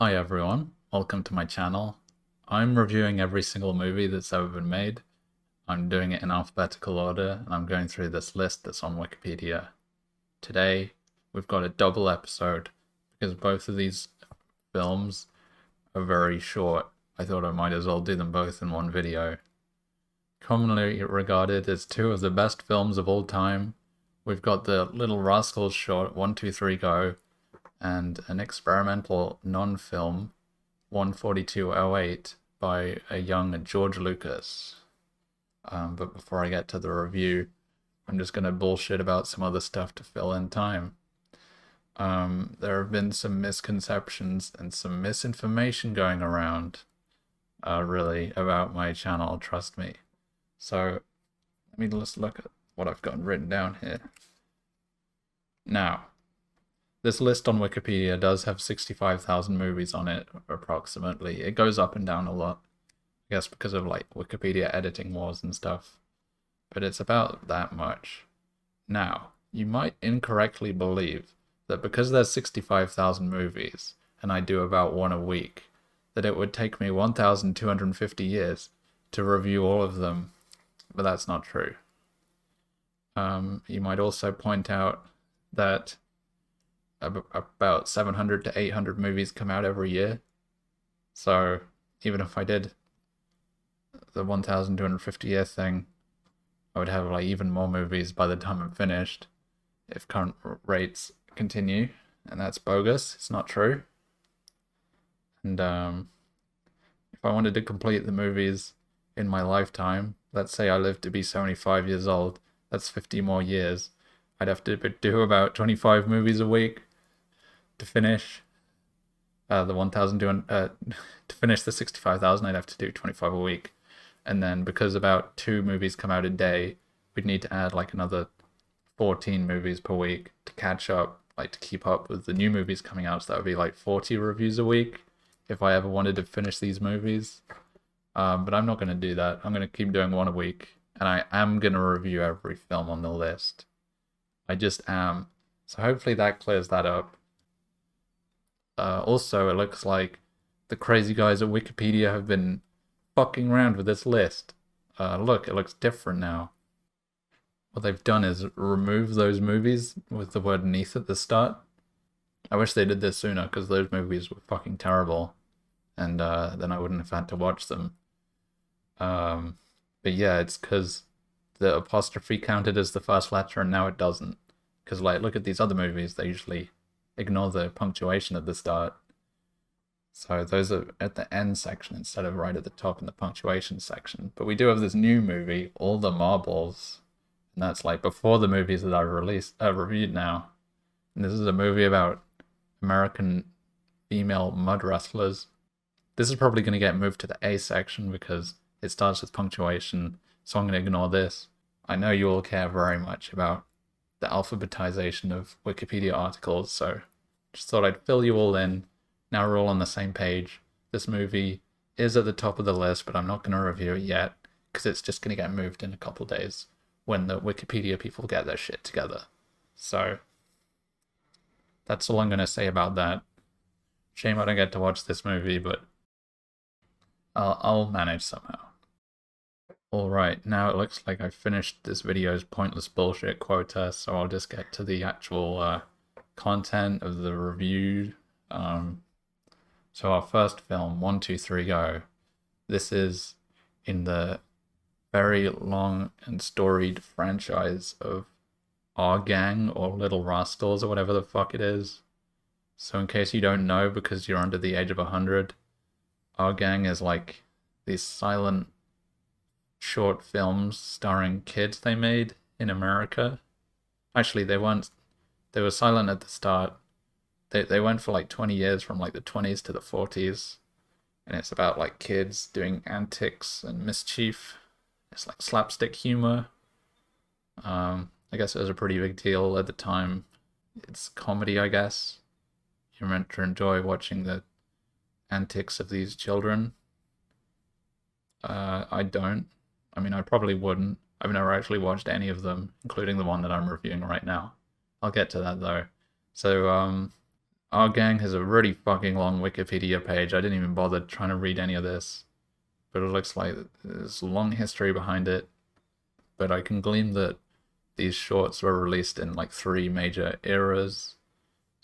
Hi everyone, welcome to my channel. I'm reviewing every single movie that's ever been made. I'm doing it in alphabetical order and I'm going through this list that's on Wikipedia. Today we've got a double episode because both of these films are very short. I thought I might as well do them both in one video. Commonly regarded as two of the best films of all time, we've got the Little Rascals short 1, 2, 3, Go and an experimental non-film 14208 by a young George Lucas. But before I get to the review, I'm just going to bullshit about some other stuff to fill in time. There have been some misconceptions and some misinformation going around, really, about my channel, trust me. So, let me just look at what I've got written down here. Now, this list on Wikipedia does have 65,000 movies on it, approximately. It goes up and down a lot, I guess because of like Wikipedia editing wars and stuff. But it's about that much. Now, you might incorrectly believe that because there's 65,000 movies, and I do about one a week, that it would take me 1,250 years to review all of them, but that's not true. You might also point out that about 700 to 800 movies come out every year. So even if I did the 1,250 year thing, I would have like even more movies by the time I'm finished if current rates continue, and that's bogus. It's not true. And if I wanted to complete the movies in my lifetime, let's say I lived to be 75 years old, that's 50 more years. I'd have to do about 25 movies a week to finish the 1,200 to finish the 65,000. I'd have to do 25 a week, and then because about 2 movies come out a day, we'd need to add like another 14 movies per week to catch up, like to keep up with the new movies coming out. So that would be like 40 reviews a week if I ever wanted to finish these movies. But I'm not going to do that. I'm going to keep doing one a week, and I am going to review every film on the list. I just am. So hopefully that clears that up. Also, it looks like the crazy guys at Wikipedia have been fucking around with this list. Look, it looks different now. What they've done is remove those movies with the word "neath" at the start. I wish they did this sooner, because those movies were fucking terrible, and then I wouldn't have had to watch them. But yeah, it's because the apostrophe counted as the first letter, and now it doesn't. Because like, look at these other movies; they usually ignore the punctuation at the start. So those are at the end section instead of right at the top in the punctuation section. But we do have this new movie, All the Marbles, and that's like before the movies that I've reviewed now. And this is a movie about American female mud wrestlers. This is probably going to get moved to the A section because it starts with punctuation, so I'm going to ignore this. I know you all care very much about the alphabetization of Wikipedia articles, so just thought I'd fill you all in. Now we're all on the same page. This movie is at the top of the list, but I'm not going to review it yet because it's just going to get moved in a couple days when the Wikipedia people get their shit together. So that's all I'm going to say about that. Shame I don't get to watch this movie, but I'll manage somehow. Alright, now it looks like I've finished this video's pointless bullshit quota, so I'll just get to the actual content of the review. So our first film, 1, 2, 3, Go. This is in the very long and storied franchise of Our Gang or Little Rascals or whatever the fuck it is. So in case you don't know, because you're under the age of 100, Our Gang is like these silent short films starring kids they made in America. Actually, they weren't. They were silent at the start. They went for like 20 years, from like the 20s to the 40s, and it's about like kids doing antics and mischief. It's like slapstick humor. I guess it was a pretty big deal at the time. It's comedy, I guess. You're meant to enjoy watching the antics of these children. I don't. I mean, I probably wouldn't. I've never actually watched any of them, including the one that I'm reviewing right now. I'll get to that though. So, Our gang has a really fucking long Wikipedia page. I didn't even bother trying to read any of this, but it looks like there's a long history behind it. But I can glean that these shorts were released in like 3 major eras,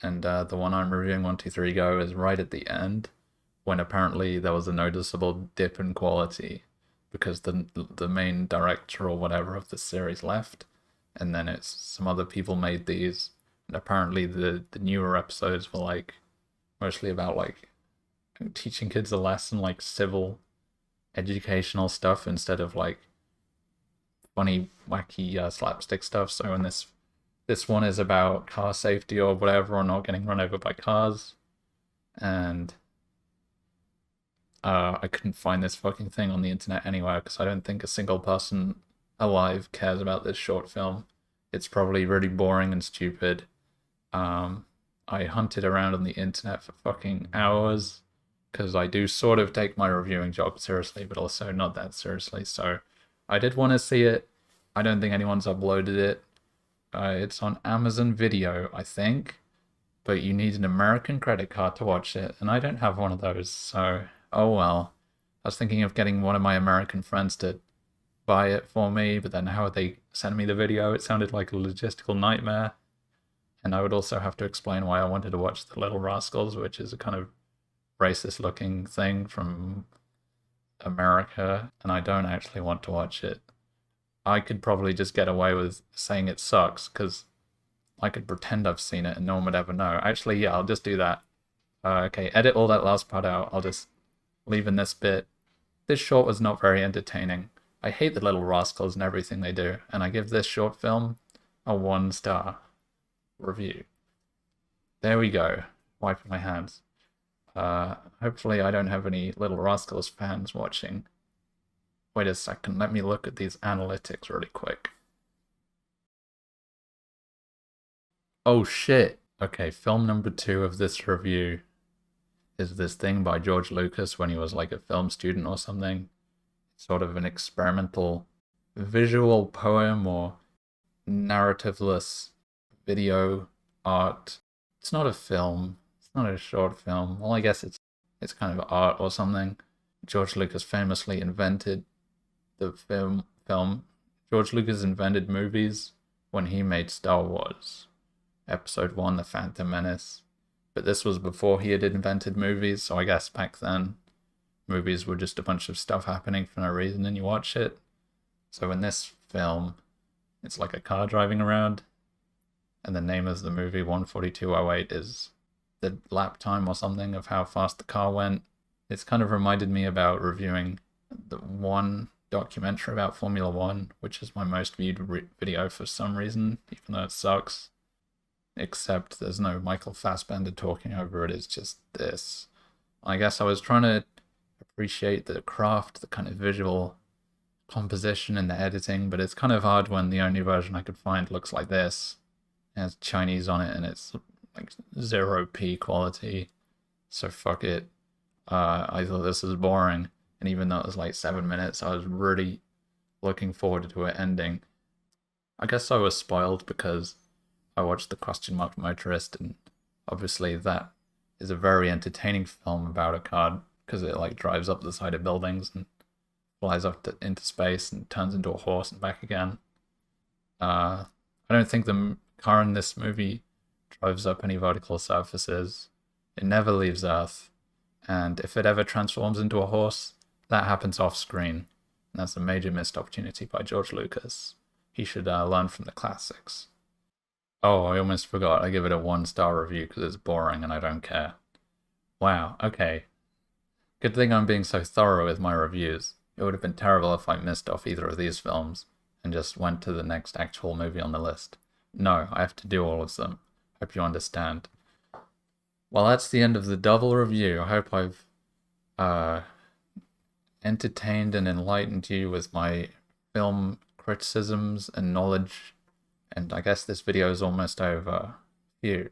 and the one I'm reviewing, 123 Go, is right at the end, when apparently there was a noticeable dip in quality because the main director or whatever of the series left, and then it's some other people made these, and apparently the newer episodes were like mostly about like teaching kids a lesson, like civil educational stuff instead of like funny wacky slapstick stuff. So in this one is about car safety or whatever, or not getting run over by cars, and I couldn't find this fucking thing on the internet anywhere because I don't think a single person alive cares about this short film. It's probably really boring and stupid. I hunted around on the internet for fucking hours because I do sort of take my reviewing job seriously, but also not that seriously. So I did want to see it. I don't think anyone's uploaded it. It's on Amazon Video, I think, but you need an American credit card to watch it, and I don't have one of those, so oh well. I was thinking of getting one of my American friends to buy it for me, but then how would they send me the video? It sounded like a logistical nightmare. And I would also have to explain why I wanted to watch The Little Rascals, which is a kind of racist looking thing from America, and I don't actually want to watch it. I could probably just get away with saying it sucks, because I could pretend I've seen it and no one would ever know. Actually, yeah, I'll just do that. Okay, edit all that last part out. I'll just leave in this bit. This short was not very entertaining. I hate The Little Rascals and everything they do, and I give this short film a 1-star review. There we go. Wiping my hands. Hopefully I don't have any Little Rascals fans watching. Wait a second, let me look at these analytics really quick. Oh shit! Okay, film number 2 of this review is this thing by George Lucas when he was like a film student or something. Sort of an experimental visual poem or narrativeless video art. It's not a film. It's not a short film. Well, I guess it's kind of art or something. George Lucas famously invented the film. George Lucas invented movies when he made Star Wars Episode 1, The Phantom Menace. But this was before he had invented movies, so I guess back then movies were just a bunch of stuff happening for no reason and you watch it. So in this film, it's like a car driving around, and the name of the movie, 1:42:08, is the lap time or something of how fast the car went. It's kind of reminded me about reviewing the one documentary about Formula One, which is my most viewed video for some reason, even though it sucks. Except there's no Michael Fassbender talking over it, it's just this. I guess I was trying to appreciate the craft, the kind of visual composition and the editing, but it's kind of hard when the only version I could find looks like this. It has Chinese on it and it's like 0p quality, so fuck it. I thought this was boring, and even though it was like 7 minutes, I was really looking forward to it ending. I guess I was spoiled because I watched The Question Mark Motorist, and obviously that is a very entertaining film about a car because it like drives up the side of buildings and flies up into space and turns into a horse and back again. I don't think the car in this movie drives up any vertical surfaces. It never leaves Earth, and if it ever transforms into a horse, that happens off screen, and that's a major missed opportunity by George Lucas. He should learn from the classics. Oh, I almost forgot. I give it a 1-star review because it's boring and I don't care. Wow, okay. Good thing I'm being so thorough with my reviews. It would have been terrible if I missed off either of these films and just went to the next actual movie on the list. No, I have to do all of them. Hope you understand. Well, that's the end of the double review. I hope I've entertained and enlightened you with my film criticisms and knowledge. And I guess this video is almost over. Phew.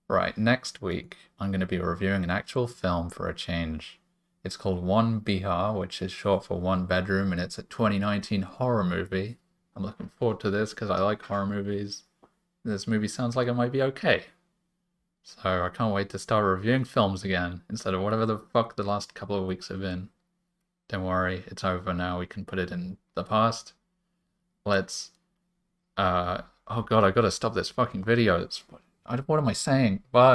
Right, next week I'm going to be reviewing an actual film for a change. It's called One Bihar, which is short for One Bedroom, and it's a 2019 horror movie. I'm looking forward to this because I like horror movies. This movie sounds like it might be okay. So I can't wait to start reviewing films again instead of whatever the fuck the last couple of weeks have been. Don't worry, it's over now. We can put it in the past. Let's oh god, I gotta stop this fucking video. What am I saying? Bye.